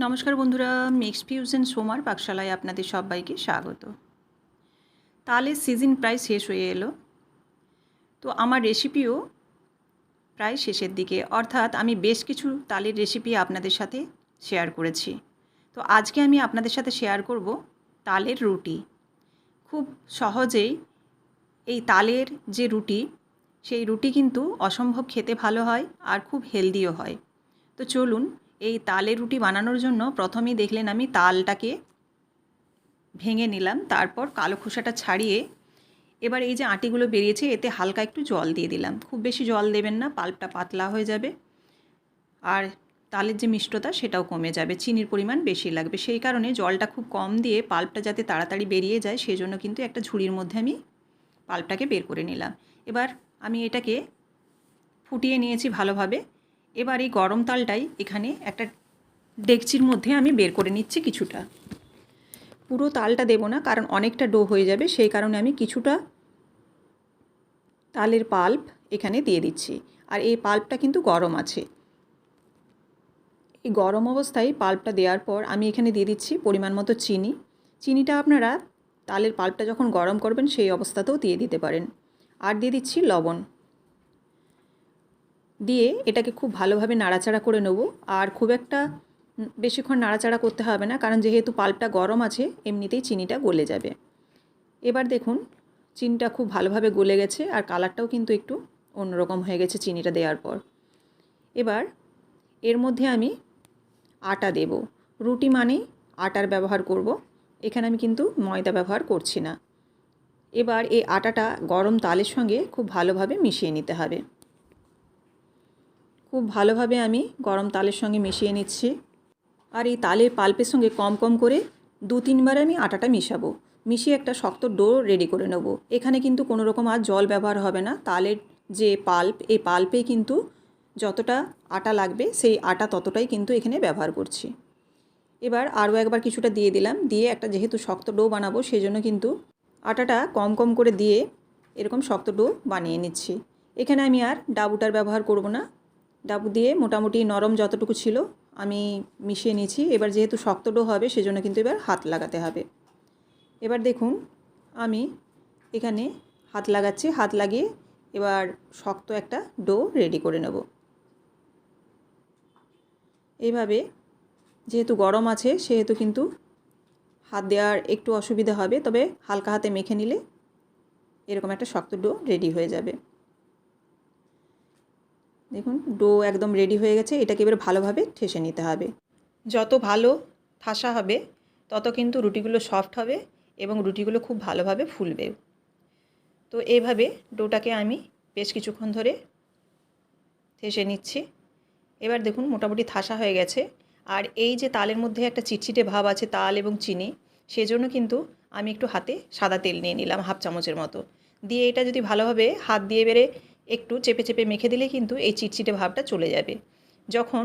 নমস্কার বন্ধুরা, mixed fusion সোমার পাকশালায় আপনাদের সবাইকে স্বাগত। তালের সিজন প্রায় শেষ হয়ে এলো। তো আমার রেসিপিও প্রায় শেষের দিকে, অর্থাৎ আমি বেশ কিছু তালের রেসিপি আপনাদের সাথে শেয়ার করেছি। তো আজকে আমি আপনাদের সাথে শেয়ার করব তালের রুটি। খুব সহজেই এই তালের যে রুটি, সেই রুটি কিন্তু অসম্ভব খেতে ভালো হয় আর খুব হেলদিও হয়। তো চলুন, এই তালের রুটি বানানোর জন্য প্রথমেই দেখলেন আমি তালটাকে ভেঙে নিলাম, তারপর কালো খোসাটা ছাড়িয়ে এবার এই যে আটিগুলো বেরিয়েছে এতে হালকা একটু জল দিয়ে দিলাম। খুব বেশি জল দেবেন না, পাল্পটা পাতলা হয়ে যাবে আর তালের যে মিষ্টতা সেটাও কমে যাবে, চিনির পরিমাণ বেশি লাগবে। সেই কারণে জলটা খুব কম দিয়ে পাল্পটা যাতে তাড়াতাড়ি বেরিয়ে যায় সেজন্য কিন্তু একটা ঝুড়ির মধ্যে আমি পাল্পটাকে বের করে নিলাম। এবার আমি এটাকে ফুটিয়ে নিয়েছি ভালোভাবে। এবার এই গরম তালটাই এখানে একটা ডেকচির মধ্যে আমি বের করে নিচ্ছি কিছুটা। পুরো তালটা দেব না, কারণ অনেকটা ডো হয়ে যাবে, সেই কারণে আমি কিছুটা তালের পাল্প এখানে দিয়ে দিচ্ছি। আর এই পাল্পটা কিন্তু গরম আছে। এই গরম অবস্থায় পাল্পটা দেওয়ার পর আমি এখানে দিয়ে দিচ্ছি পরিমাণ মতো চিনি। চিনিটা আপনারা তালের পাল্পটা যখন গরম করবেন সেই অবস্থাতেও দিয়ে দিতে পারেন। আর দিয়ে দিচ্ছি লবণ। দিয়ে এটাকে খুব ভালোভাবে নাড়াচাড়া করে নেব। আর খুব একটা বেশিক্ষণ নাড়াচাড়া করতে হবে না, কারণ যেহেতু পাল্পটা গরম আছে এমনিতেই চিনিটা গলে যাবে। এবার দেখুন চিনিটা খুব ভালোভাবে গলে গেছে আর কালারটাও কিন্তু একটু অন্যরকম হয়ে গেছে চিনিটা দেওয়ার পর। এবার এর মধ্যে আমি আটা দেব। রুটি মানেই আটার ব্যবহার করব, এখানে আমি কিন্তু ময়দা ব্যবহার করছি না। এবার এই আটাটা গরম তালের সঙ্গে খুব ভালোভাবে মিশিয়ে নিতে হবে। খুব ভালোভাবে আমি গরম তালের সঙ্গে মিশিয়ে নিচ্ছি। আর এই তালের পাল্পের সঙ্গে কম কম করে 2-3 বার আমি আটাটা মিশাবো। মিশিয়ে একটা শক্ত ডো রেডি করে নেব। এখানে কিন্তু কোনো রকম আর জল ব্যবহার হবে না। তালের যে পাল্প, এই পাল্পে কিন্তু যতটা আটা লাগবে সেই আটা ততটাই কিন্তু এখানে ব্যবহার করছি। এবার আরও একবার কিছুটা দিয়ে দিলাম। দিয়ে একটা যেহেতু শক্ত ডো বানাবো সেজন্য কিন্তু আটাটা কম কম করে দিয়ে এরকম শক্ত ডো বানিয়ে নিচ্ছি। এখানে আমি আর ডাবুটার ব্যবহার করব না। ডাবু দিয়ে মোটামুটি নরম যতটুকু ছিল আমি মিশিয়ে নিয়েছি। এবার যেহেতু শক্ত ডো হবে সেজন্য কিন্তু এবার হাত লাগাতে হবে। এবার দেখুন আমি এখানে হাত লাগাচ্ছি। হাত লাগিয়ে এবার শক্ত একটা ডো রেডি করে নেব। এইভাবে যেহেতু গরম আছে সেহেতু কিন্তু হাত দেওয়ার একটু অসুবিধা হবে, তবে হালকা হাতে মেখে নিলে এরকম একটা শক্ত ডো রেডি হয়ে যাবে। দেখুন ডো একদম রেডি হয়ে গেছে। এটাকে এবার ভালোভাবে ঠেসে নিতে হবে। যত ভালো ঠাসা হবে তত কিন্তু রুটিগুলো সফট হবে এবং রুটিগুলো খুব ভালোভাবে ফুলবে। তো এইভাবে ডোটাকে আমি বেশ কিছুক্ষণ ধরে ঠেসে নিচ্ছি। এবার দেখুন মোটামুটি ঠাসা হয়ে গেছে। আর এই যে তালের মধ্যে একটা চিটচিটে ভাব আছে তাল এবং চিনি, সেজন্য কিন্তু আমি একটু হাতে সাদা তেল নিয়ে নিলাম 1/2 চামচের মতো। দিয়ে এটা যদি ভালোভাবে হাত দিয়ে বেড়ে একটু চেপে চেপে মেখে দিলে কিন্তু এই চিটচিটে ভাবটা চলে যাবে। যখন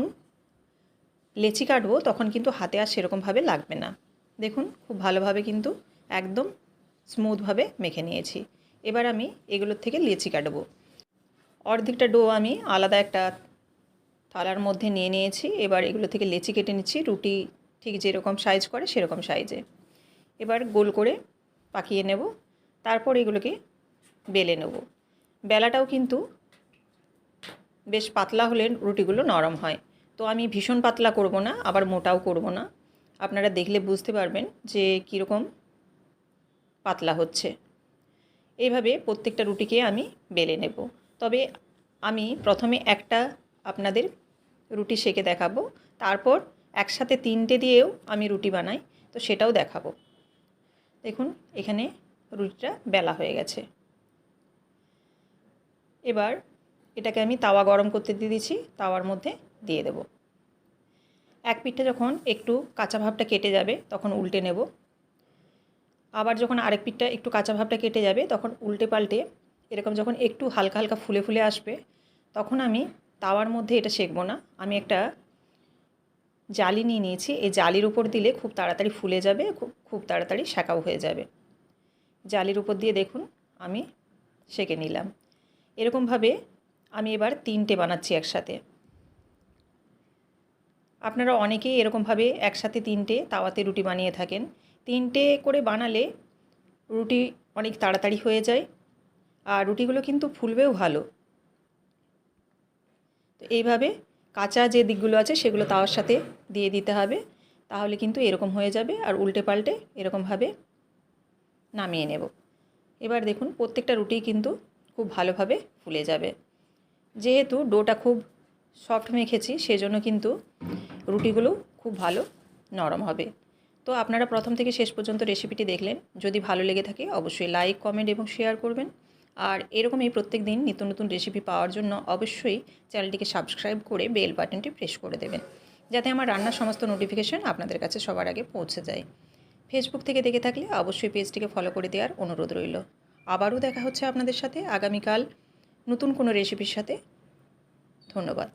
লেচি কাটবো তখন কিন্তু হাতে আর সেরকমভাবে লাগবে না। দেখুন খুব ভালোভাবে কিন্তু একদম স্মুথভাবে মেখে নিয়েছি। এবার আমি এগুলোর থেকে লেচি কাটবো। অর্ধেকটা ডো আমি আলাদা একটা থালার মধ্যে নিয়ে নিয়েছি। এবার এগুলো থেকে লেচি কেটে নিচ্ছি, রুটি ঠিক যেরকম সাইজ করে সেরকম সাইজে। এবার গোল করে পাকিয়ে নেব। তারপর এগুলোকে বেলে নেব। বেলাটাও কিন্তু বেশ পাতলা হলে রুটিগুলো নরম হয়। তো আমি ভীষণ পাতলা করব না, আবার মোটাও করব না। আপনারা দেখলে বুঝতে পারবেন যে কীরকম পাতলা হচ্ছে। এইভাবে প্রত্যেকটা রুটিকে আমি বেলে নেব। তবে আমি প্রথমে একটা আপনাদের রুটি সেঁকে দেখাবো, তারপর একসাথে 3টে দিয়েও আমি রুটি বানাই, তো সেটাও দেখাবো। দেখুন এখানে রুটিটা বেলা হয়ে গেছে। এবার এটাকে আমি তাওয়া গরম করতে দিয়ে দিচ্ছি, তাওয়ার মধ্যে দিয়ে দেব। এক পিঠটা যখন একটু কাঁচা ভাবটা কেটে যাবে তখন উল্টে নেব। আবার যখন আরেক পিঠটা একটু কাঁচা ভাবটা কেটে যাবে তখন উল্টে পাল্টে এরকম যখন একটু হালকা হালকা ফুলে ফুলে আসবে তখন আমি তাওয়ার মধ্যে এটা সেঁকবো না, আমি একটা জালি নিয়ে নিয়েছি। এই জালির উপর দিলে খুব তাড়াতাড়ি ফুলে যাবে, খুব তাড়াতাড়ি সেঁকাও হয়ে যাবে। জালির উপর দিয়ে দেখুন আমি সেঁকে নিলাম। এরকমভাবে আমি এবার 3টে বানাচ্ছি একসাথে। আপনারা অনেকেই এরকমভাবে একসাথে 3টে তাওয়াতে রুটি বানিয়ে থাকেন। 3টে করে বানালে রুটি অনেক তাড়াতাড়ি হয়ে যায়, আর রুটিগুলো কিন্তু ফুলবেও ভালো। তো এইভাবে কাঁচা যে দিকগুলো আছে সেগুলো তাওয়ার সাথে দিয়ে দিতে হবে, তাহলে কিন্তু এরকম হয়ে যাবে। আর উল্টে পাল্টে এরকমভাবে নামিয়ে নেব। এবার দেখুন প্রত্যেকটা রুটি কিন্তু খুব ভালোভাবে ফুলে যাবে। যেহেতু ডোটা খুব সফট মেখেছি সেজন্য কিন্তু রুটিগুলো খুব ভালো নরম হবে। তো আপনারা প্রথম থেকে শেষ পর্যন্ত রেসিপিটি দেখলেন। যদি ভালো লেগে থাকে অবশ্যই লাইক, কমেন্ট এবং শেয়ার করবেন। আর এরকমই প্রত্যেক দিন নিত্য নতুন রেসিপি পাওয়ার জন্য অবশ্যই চ্যানেলটিকে সাবস্ক্রাইব করে বেল বাটনটি প্রেস করে দেবেন, যাতে আমার রান্নার সমস্ত নোটিফিকেশন আপনাদের কাছে সবার আগে পৌঁছে যায়। ফেসবুক থেকে দেখে থাকলে অবশ্যই পেজটিকে ফলো করে দেওয়ার অনুরোধ রইল। আবারও দেখা হচ্ছে আপনাদের সাথে আগামীকাল নতুন কোনো রেসিপির সাথে। ধন্যবাদ।